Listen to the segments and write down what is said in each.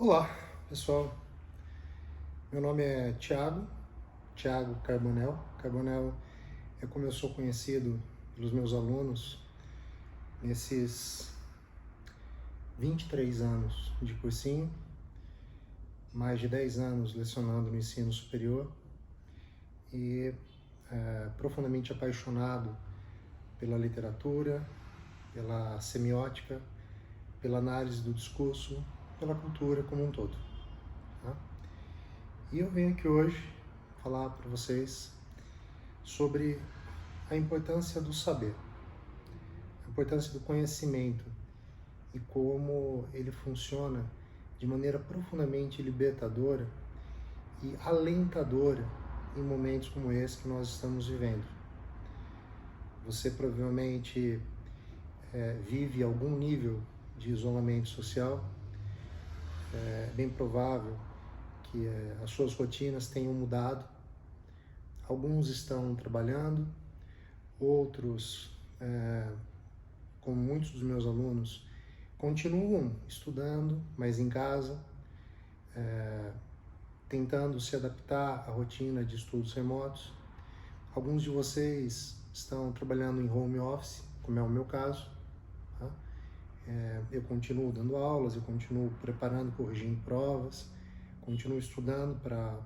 Olá, pessoal. Meu nome é Thiago Carbonel. Carbonel é como eu sou conhecido pelos meus alunos nesses 23 anos de cursinho, mais de 10 anos lecionando no ensino superior e profundamente apaixonado pela literatura, pela semiótica, pela análise do discurso, pela cultura como um todo. Tá? E eu venho aqui hoje falar para vocês sobre a importância do saber, a importância do conhecimento e como ele funciona de maneira profundamente libertadora e alentadora em momentos como esse que nós estamos vivendo. Você provavelmente vive algum nível de isolamento social. É bem provável que as suas rotinas tenham mudado. Alguns estão trabalhando, outros, como muitos dos meus alunos, continuam estudando, mas em casa, tentando se adaptar à rotina de estudos remotos. Alguns de vocês estão trabalhando em home office, como é o meu caso. Tá? Eu continuo dando aulas, eu continuo preparando, corrigindo provas, continuo estudando para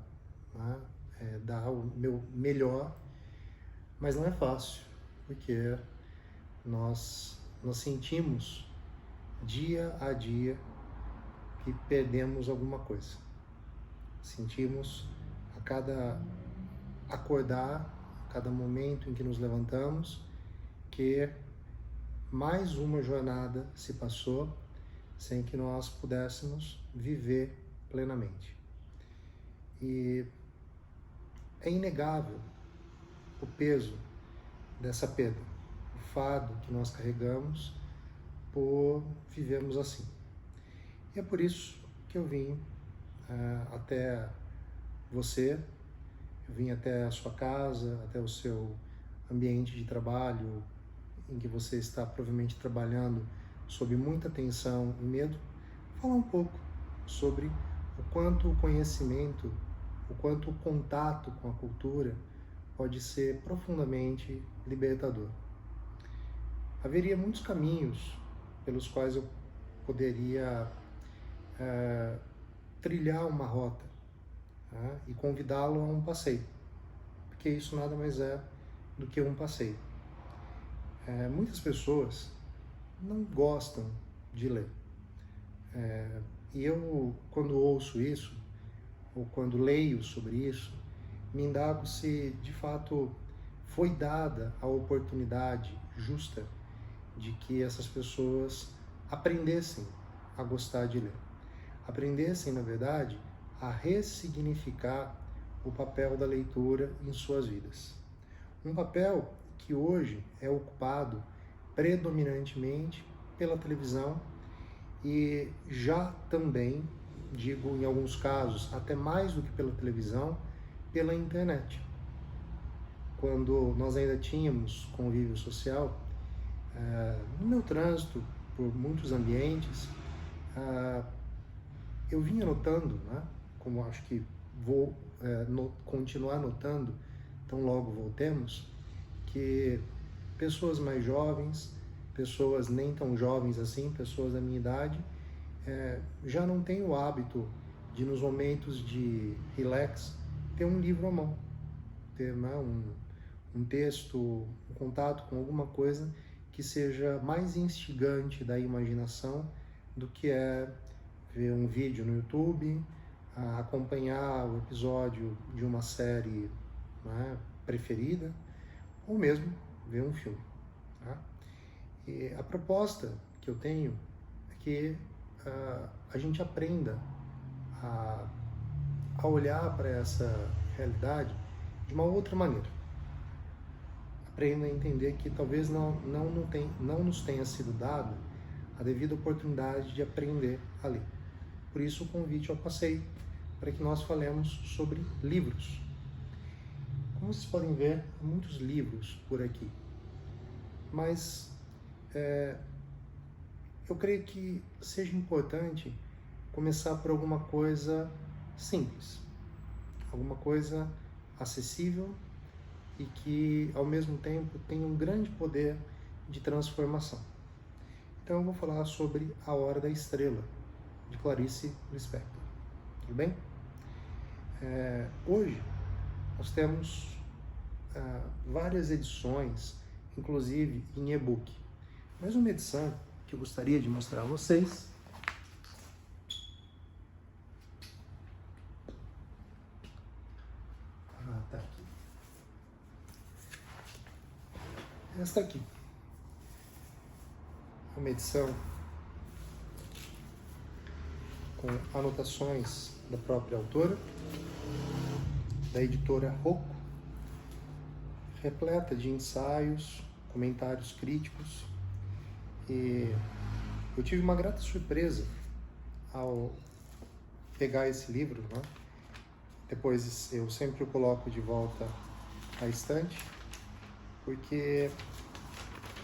dar o meu melhor, mas não é fácil, porque nós sentimos dia a dia que perdemos alguma coisa. Sentimos a cada acordar, a cada momento em que nos levantamos, que mais uma jornada se passou sem que nós pudéssemos viver plenamente. E é inegável o peso dessa perda, o fardo que nós carregamos por vivermos assim. E é por isso que eu vim até você, eu vim até a sua casa, até o seu ambiente de trabalho, em que você está provavelmente trabalhando sob muita tensão e medo, falar um pouco sobre o quanto o conhecimento, o quanto o contato com a cultura pode ser profundamente libertador. Haveria muitos caminhos pelos quais eu poderia trilhar uma rota e convidá-lo a um passeio, porque isso nada mais é do que um passeio. Muitas pessoas não gostam de ler. E eu, quando ouço isso, ou quando leio sobre isso, me indago se de fato foi dada a oportunidade justa de que essas pessoas aprendessem a gostar de ler. Aprendessem, na verdade, a ressignificar o papel da leitura em suas vidas. Um papel que hoje é ocupado predominantemente pela televisão e já também, digo em alguns casos, até mais do que pela televisão, pela internet. Quando nós ainda tínhamos convívio social, no meu trânsito por muitos ambientes, eu vinha notando, como acho que vou continuar notando, tão logo voltemos, que pessoas mais jovens, pessoas nem tão jovens assim, pessoas da minha idade, já não têm o hábito de, nos momentos de relax, ter um livro à mão, ter um texto, um contato com alguma coisa que seja mais instigante da imaginação do que ver um vídeo no YouTube, acompanhar o episódio de uma série preferida, ou mesmo ver um filme. Tá? E a proposta que eu tenho é que a gente aprenda a olhar para essa realidade de uma outra maneira. Aprenda a entender que talvez não nos tenha sido dada a devida oportunidade de aprender a ler. Por isso o convite ao passeio, para que nós falemos sobre livros. Como vocês podem ver, há muitos livros por aqui, mas eu creio que seja importante começar por alguma coisa simples, alguma coisa acessível e que, ao mesmo tempo, tem um grande poder de transformação. Então eu vou falar sobre A Hora da Estrela, de Clarice Lispector. Tudo bem? Hoje nós temos várias edições, inclusive em e-book. Mas uma edição que eu gostaria de mostrar a vocês tá aqui. Esta aqui. Uma edição com anotações da própria autora, da editora Rocco, repleta de ensaios, comentários críticos, e eu tive uma grata surpresa ao pegar esse livro, né? Depois eu sempre o coloco de volta à estante, porque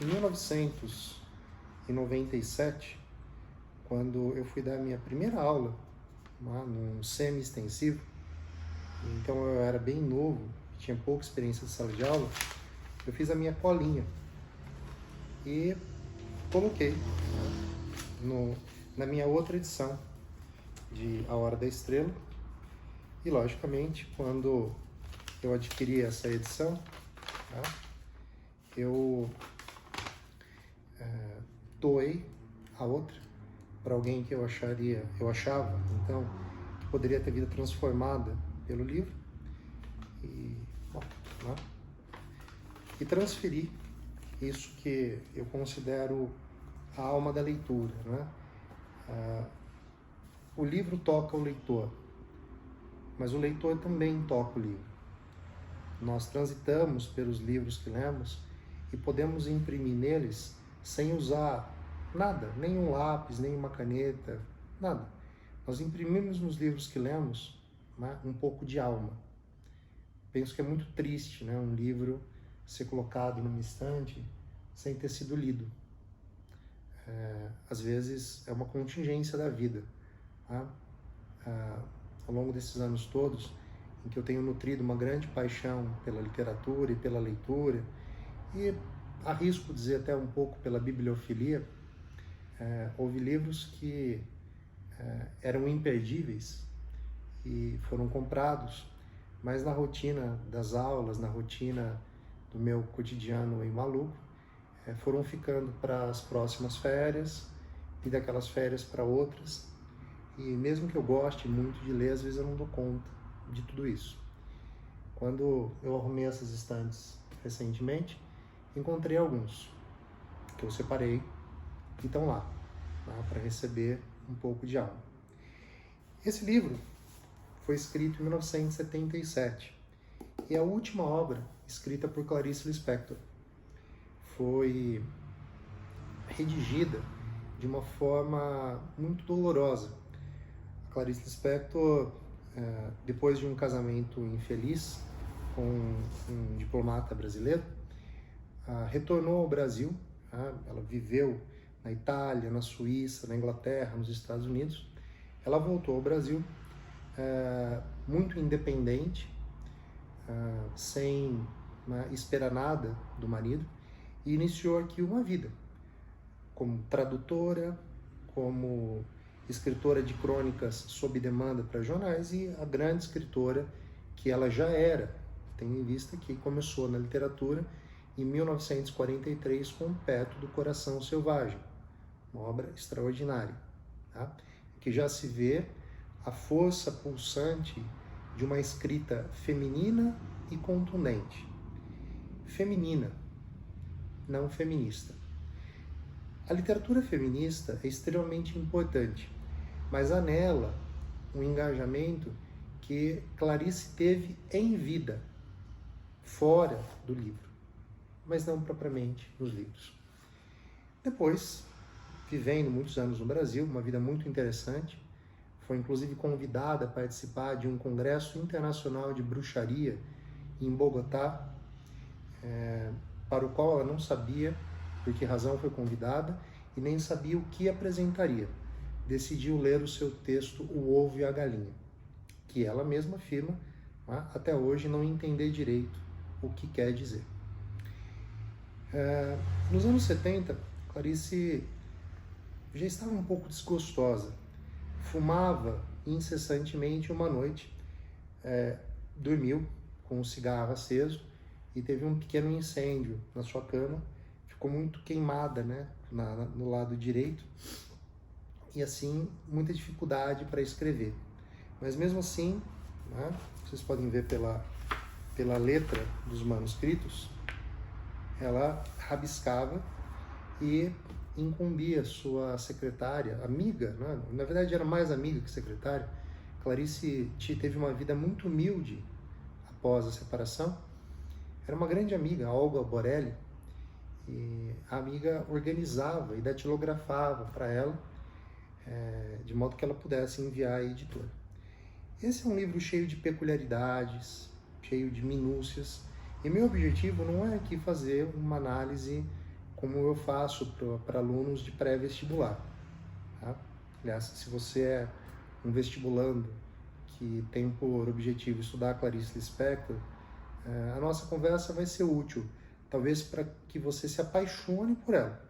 em 1997, quando eu fui dar minha primeira aula, num semi-extensivo, então eu era bem novo, tinha pouca experiência de sala de aula, eu fiz a minha colinha e coloquei na minha outra edição de A Hora da Estrela. E logicamente, quando eu adquiri essa edição, eu doei a outra para alguém que eu achava, então, que poderia ter vida transformada pelo livro, e transferi isso que eu considero a alma da leitura, né? O livro toca o leitor, mas o leitor também toca o livro. Nós transitamos pelos livros que lemos e podemos imprimir neles sem usar nada, nem um lápis, nem uma caneta, nada. Nós imprimimos nos livros que lemos, né, um pouco de alma. Penso que é muito triste, né, um livro ser colocado numa estante sem ter sido lido. Às vezes é uma contingência da vida. Tá? Ao longo desses anos todos, em que eu tenho nutrido uma grande paixão pela literatura e pela leitura, e arrisco dizer até um pouco pela bibliofilia, houve livros que eram imperdíveis e foram comprados, mas na rotina das aulas, na rotina do meu cotidiano em maluco, foram ficando para as próximas férias e daquelas férias para outras. E mesmo que eu goste muito de ler, às vezes eu não dou conta de tudo isso. Quando eu arrumei essas estantes recentemente, encontrei alguns que eu separei e estão lá, para receber um pouco de alma. Esse livro foi escrito em 1977 e é a última obra escrita por Clarice Lispector. Foi redigida de uma forma muito dolorosa. A Clarice Lispector, depois de um casamento infeliz com um diplomata brasileiro, retornou ao Brasil. Ela viveu na Itália, na Suíça, na Inglaterra, nos Estados Unidos. Ela voltou ao Brasil muito independente, sem esperar nada do marido, e iniciou aqui uma vida como tradutora, como escritora de crônicas sob demanda para jornais, e a grande escritora que ela já era, tendo em vista que começou na literatura em 1943 com Perto do Coração Selvagem, uma obra extraordinária, tá? Que já se vê a força pulsante de uma escrita feminina e contundente. Feminina, não feminista. A literatura feminista é extremamente importante, mas há nela um engajamento que Clarice teve em vida, fora do livro, mas não propriamente nos livros. Depois, vivendo muitos anos no Brasil, uma vida muito interessante, foi inclusive convidada a participar de um congresso internacional de bruxaria em Bogotá, para o qual ela não sabia por que razão foi convidada e nem sabia o que apresentaria. decidiu ler o seu texto O Ovo e a Galinha, que ela mesma afirma, até hoje, não entender direito o que quer dizer. Nos anos 70, Clarice já estava um pouco desgostosa. Fumava incessantemente uma noite, dormiu com um cigarro aceso e teve um pequeno incêndio na sua cama. Ficou muito queimada, né, no lado direito, e assim, muita dificuldade para escrever. Mas mesmo assim, né, vocês podem ver pela letra dos manuscritos, ela rabiscava e incumbia sua secretária, amiga, né? Na verdade era mais amiga que secretária. Clarice teve uma vida muito humilde após a separação. Era uma grande amiga, a Olga Borelli, e a amiga organizava e datilografava para ela, de modo que ela pudesse enviar à editora. Esse é um livro cheio de peculiaridades, cheio de minúcias, e meu objetivo não é aqui fazer uma análise como eu faço para alunos de pré-vestibular. Tá? Aliás, se você é um vestibulando que tem por objetivo estudar Clarice Lispector, a nossa conversa vai ser útil, talvez para que você se apaixone por ela,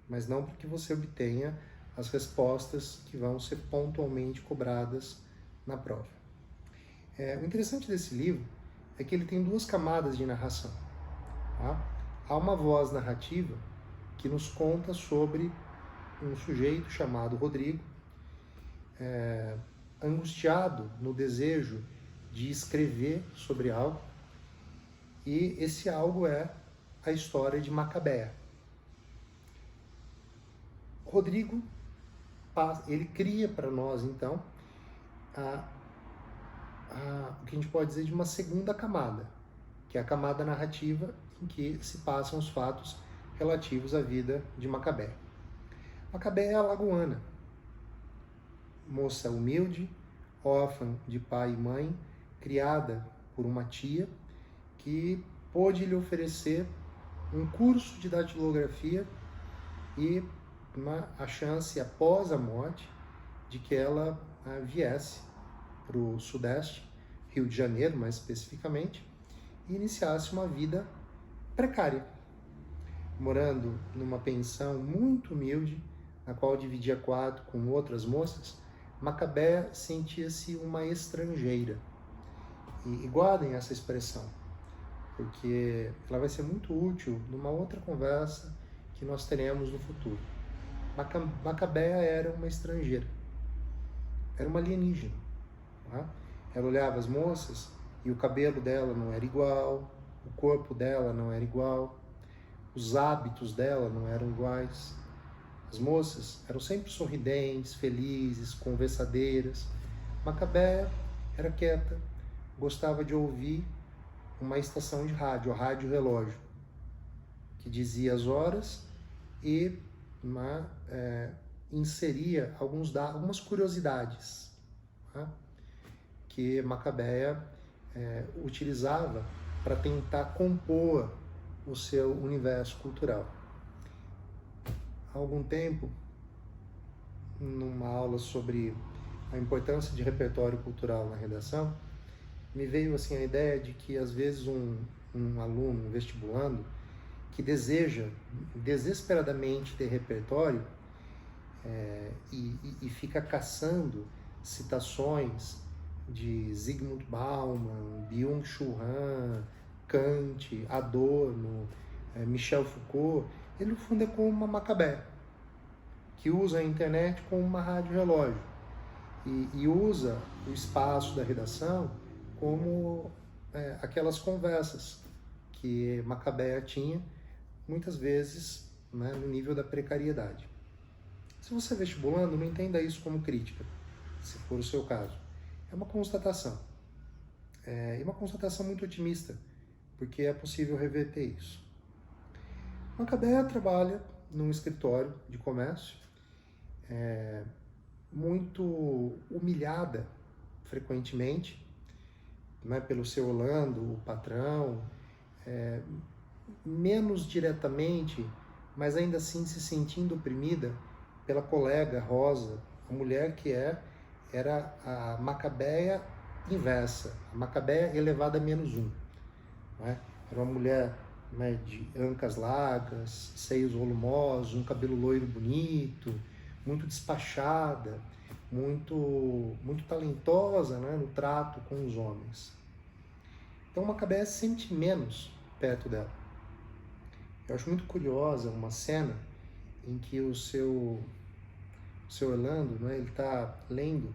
mas não para que você obtenha as respostas que vão ser pontualmente cobradas na prova. O interessante desse livro é que ele tem duas camadas de narração. Tá? Há uma voz narrativa que nos conta sobre um sujeito chamado Rodrigo, angustiado no desejo de escrever sobre algo, e esse algo é a história de Macabea. Rodrigo, ele cria para nós, então, o que a gente pode dizer de uma segunda camada, que é a camada narrativa em que se passam os fatos relativos à vida de Macabea. Macabea é alagoana, moça humilde, órfã de pai e mãe, criada por uma tia que pôde lhe oferecer um curso de datilografia e a chance, após a morte, de que ela viesse para o Sudeste, Rio de Janeiro mais especificamente, e iniciasse uma vida precária, morando numa pensão muito humilde, na qual dividia quarto com outras moças. Macabea sentia-se uma estrangeira. E guardem essa expressão, porque ela vai ser muito útil numa outra conversa que nós teremos no futuro. Macabea era uma estrangeira, era uma alienígena. Tá? Ela olhava as moças e o cabelo dela não era igual, o corpo dela não era igual, os hábitos dela não eram iguais. As moças eram sempre sorridentes, felizes, conversadeiras. Macabea era quieta, gostava de ouvir uma estação de rádio, a Rádio Relógio, que dizia as horas e inseria algumas curiosidades, tá? Que Macabea utilizava para tentar compor o seu universo cultural. Há algum tempo, numa aula sobre a importância de repertório cultural na redação, me veio assim a ideia de que às vezes um aluno, um vestibulando, que deseja desesperadamente ter repertório e fica caçando citações de Zygmunt Bauman, Byung-Chul Han, Kant, Adorno, Michel Foucault, ele no fundo é como uma Macabea, que usa a internet como uma rádio relógio e usa o espaço da redação como aquelas conversas que Macabea tinha, muitas vezes, né, no nível da precariedade. Se você é vestibulando, não entenda isso como crítica, se for o seu caso. É uma constatação. E uma constatação muito otimista, porque é possível reverter isso. Macabea trabalha num escritório de comércio, muito humilhada frequentemente, né, pelo seu Orlando, o patrão, menos diretamente, mas ainda assim se sentindo oprimida pela colega Rosa, a mulher que era a Macabeia inversa, a Macabeia elevada a -1. Né? Era uma mulher, né, de ancas largas, seios volumosos, um cabelo loiro bonito, muito despachada, muito talentosa, né, no trato com os homens. Então Macabeia se sente menos perto dela. Eu acho muito curiosa uma cena em que o seu Orlando, né, ele está lendo,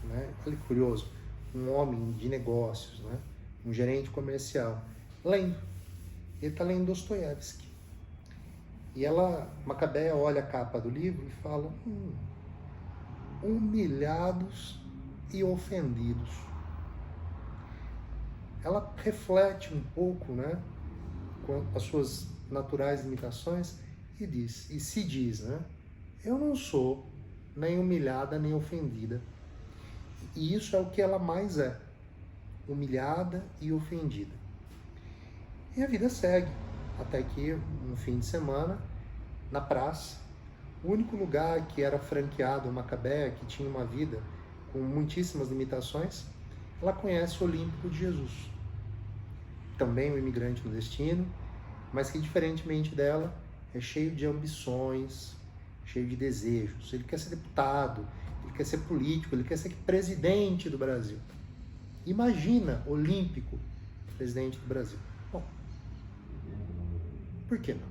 né, olha que curioso, um homem de negócios, né, um gerente comercial, lendo. Ele está lendo Dostoiévski. E Macabeia olha a capa do livro e fala: humilhados e ofendidos. Ela reflete um pouco, né, com as suas naturais limitações e se diz, né, eu não sou nem humilhada nem ofendida. E isso é o que ela mais é, humilhada e ofendida. E a vida segue, até que um fim de semana, na praça, o único lugar que era franqueado a Macabeia, que tinha uma vida com muitíssimas limitações, ela conhece o Olímpico de Jesus. Também um imigrante no destino, mas que, diferentemente dela, é cheio de ambições, cheio de desejos. Ele quer ser deputado, ele quer ser político, ele quer ser presidente do Brasil. Imagina, Olímpico, presidente do Brasil. Bom, por que não?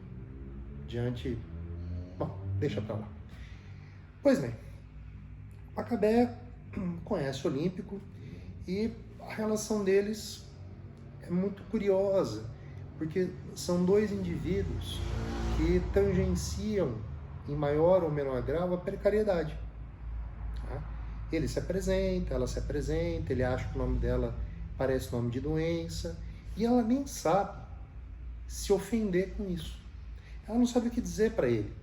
Bom, deixa pra lá. Pois bem, Macabeia conhece o Olímpico e a relação deles é muito curiosa, porque são dois indivíduos que tangenciam, em maior ou menor grau, a precariedade. Tá? Ele se apresenta, ela se apresenta, ele acha que o nome dela parece nome de doença, e ela nem sabe se ofender com isso. Ela não sabe o que dizer para ele.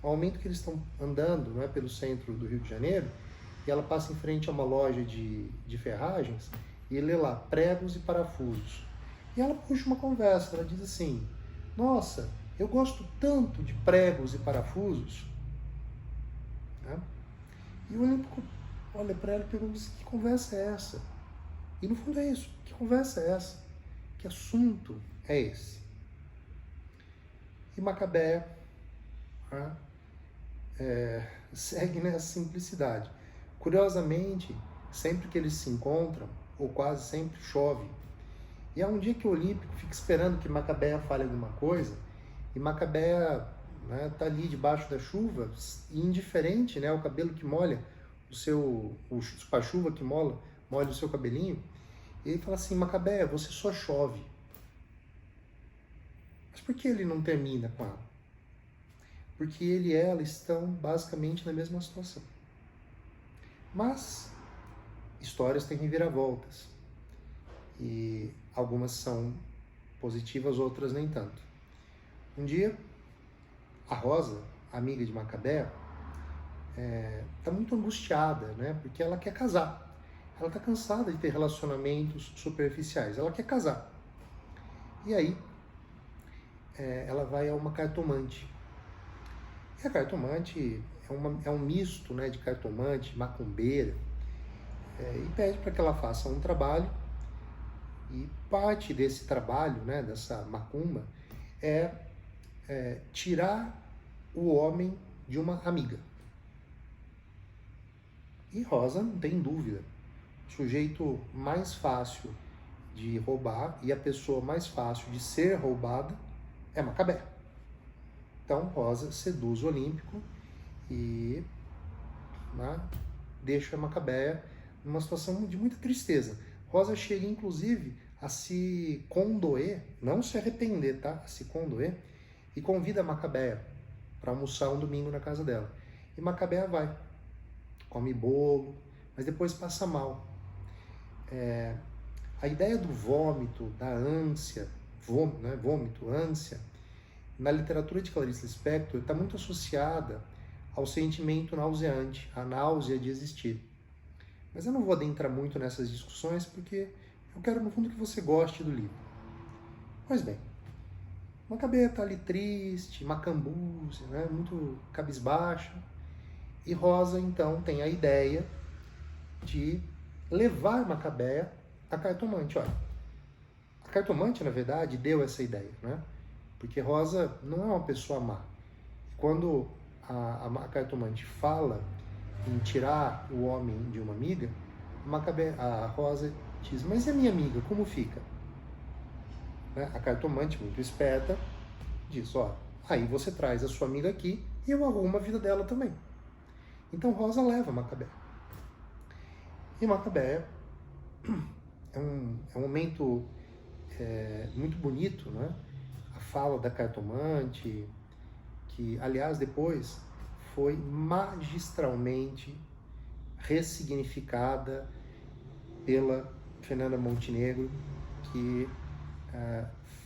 Ao momento que eles estão andando, não é, pelo centro do Rio de Janeiro, e ela passa em frente a uma loja de ferragens e lê lá, pregos e parafusos. E ela puxa uma conversa, ela diz assim: nossa, eu gosto tanto de pregos e parafusos. Né? E o Olímpico olha para ela e pergunta: que conversa é essa? E no fundo é isso, que conversa é essa? Que assunto é esse? E Macabeia, né, segue nessa simplicidade. Curiosamente, sempre que eles se encontram, ou quase sempre, chove. E há um dia que o Olímpico fica esperando que Macabeia fale alguma coisa, e Macabeia, né, tá ali debaixo da chuva, indiferente, né, o cabelo que molha, a chuva que molha o seu cabelinho, e ele fala assim: Macabeia, você só chove. Mas por que ele não termina com ela? Porque ele e ela estão basicamente na mesma situação. Mas histórias têm reviravoltas. E algumas são positivas, outras nem tanto. Um dia, a Rosa, amiga de Macabeia, está muito angustiada, né? Porque ela quer casar. Ela está cansada de ter relacionamentos superficiais. Ela quer casar. E aí, ela vai a uma cartomante. E a cartomante é um misto, né, de cartomante, macumbeira, e pede para que ela faça um trabalho. E parte desse trabalho, né, dessa macumba, é tirar o homem de uma amiga. E Rosa não tem dúvida. O sujeito mais fácil de roubar e a pessoa mais fácil de ser roubada é Macabeia. Então Rosa seduz o Olímpico e, né, deixa Macabeia numa situação de muita tristeza. Rosa chega inclusive a se condoer, não se arrepender, tá? A se condoer, e convida a Macabeia para almoçar um domingo na casa dela. E Macabeia vai, come bolo, mas depois passa mal. A ideia do vômito, da ânsia, vômito, ânsia, na literatura de Clarice Lispector está muito associada ao sentimento nauseante, à náusea de existir. Mas eu não vou adentrar muito nessas discussões porque eu quero, no fundo, que você goste do livro. Pois bem, Macabeia está ali triste, macambúzia, né, muito cabisbaixa, E Rosa, então, tem a ideia de levar Macabeia a cartomante. Olha, a cartomante, na verdade, deu essa ideia, né? Porque Rosa não é uma pessoa má. Quando a cartomante fala em tirar o homem de uma amiga, a Rosa diz, mas e a minha amiga, como fica? Né? A cartomante, muito esperta, diz, ó, aí você traz a sua amiga aqui e eu arrumo a vida dela também. Então Rosa leva Macabeia. E Macabeia é um momento muito bonito, né? A fala da cartomante, que, aliás, depois foi magistralmente ressignificada pela Fernanda Montenegro, que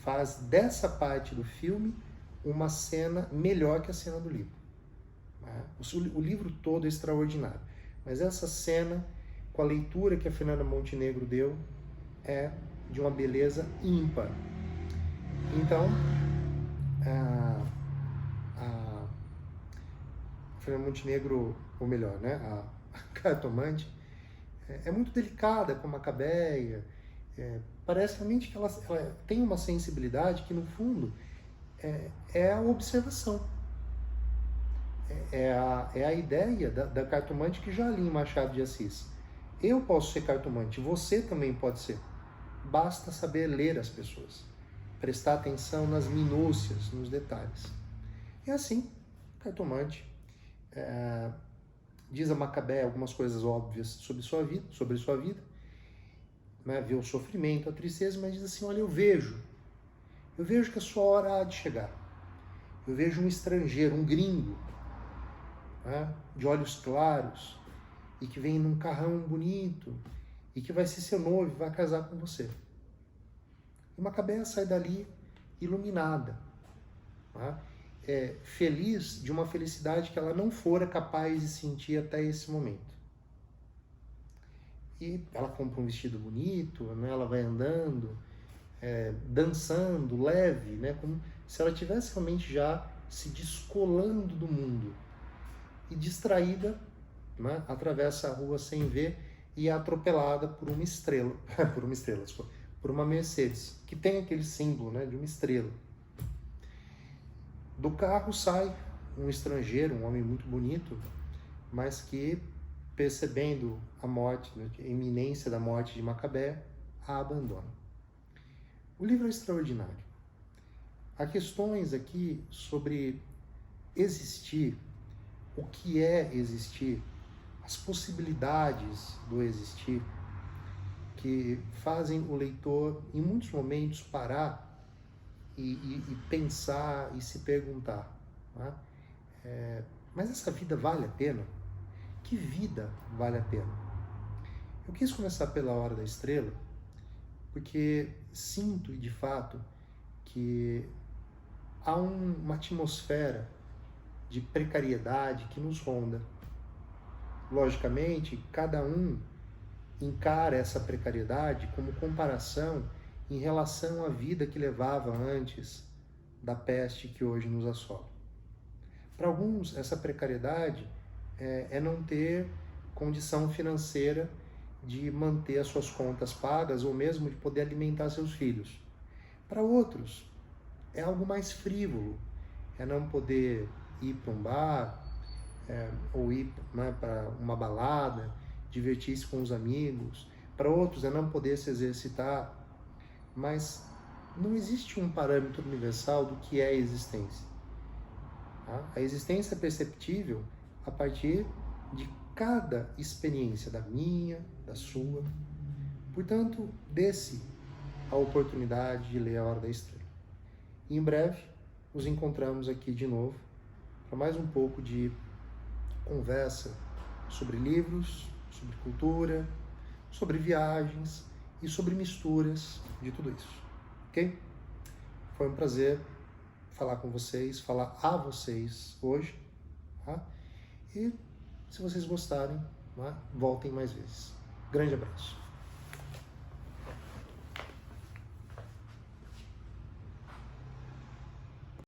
faz dessa parte do filme uma cena melhor que a cena do livro. O livro todo é extraordinário, mas essa cena, com a leitura que a Fernanda Montenegro deu, é de uma beleza ímpar. Então, a Fernanda Montenegro, ou melhor, né, a cartomante, é muito delicada com a Macabeia. Parece realmente que ela tem uma sensibilidade que, no fundo, é a observação. É a ideia da cartomante que já li em Machado de Assis. Eu posso ser cartomante, você também pode ser. Basta saber ler as pessoas, prestar atenção nas minúcias, nos detalhes. E assim, cartomante diz a Macabeia algumas coisas óbvias sobre sua vida, né? Vê o sofrimento, a tristeza, mas diz assim, olha, eu vejo que a sua hora há de chegar. Eu vejo um estrangeiro, um gringo, né? De olhos claros, e que vem num carrão bonito, e que vai ser seu noivo, vai casar com você. E Macabeia sai dali iluminada, né? Feliz de uma felicidade que ela não fora capaz de sentir até esse momento. E ela compra um vestido bonito, né? Ela vai andando, dançando, leve, né? Como se ela tivesse realmente já se descolando do mundo. E distraída, né? Atravessa a rua sem ver e é atropelada por uma estrela, por uma Mercedes, que tem aquele símbolo, né, de uma estrela. Do carro sai um estrangeiro, um homem muito bonito, mas que, percebendo a morte, né, a iminência da morte de Macabeia, a abandona. O livro é extraordinário. Há questões aqui sobre existir, o que é existir, as possibilidades do existir, que fazem o leitor, em muitos momentos, parar e pensar e se perguntar, né? Mas essa vida vale a pena? Que vida vale a pena? Eu quis começar pela Hora da Estrela, porque sinto, de fato, que há uma atmosfera de precariedade que nos ronda. Logicamente, cada um encara essa precariedade como comparação em relação à vida que levava antes da peste que hoje nos assola. Para alguns, essa precariedade é não ter condição financeira de manter as suas contas pagas ou mesmo de poder alimentar seus filhos. Para outros, é algo mais frívolo, é não poder ir para um bar, ou ir, né, para uma balada, divertir-se com os amigos. Para outros é não poder se exercitar. Mas não existe um parâmetro universal do que é a existência. Tá? A existência é perceptível a partir de cada experiência, da minha, da sua. Portanto, dê-se a oportunidade de ler A Hora da Estrela. E em breve nos encontramos aqui de novo para mais um pouco de conversa sobre livros, sobre cultura, sobre viagens e sobre misturas de tudo isso, ok? Foi um prazer falar com vocês, falar a vocês hoje, tá? E se vocês gostarem, tá? Voltem mais vezes. Grande abraço.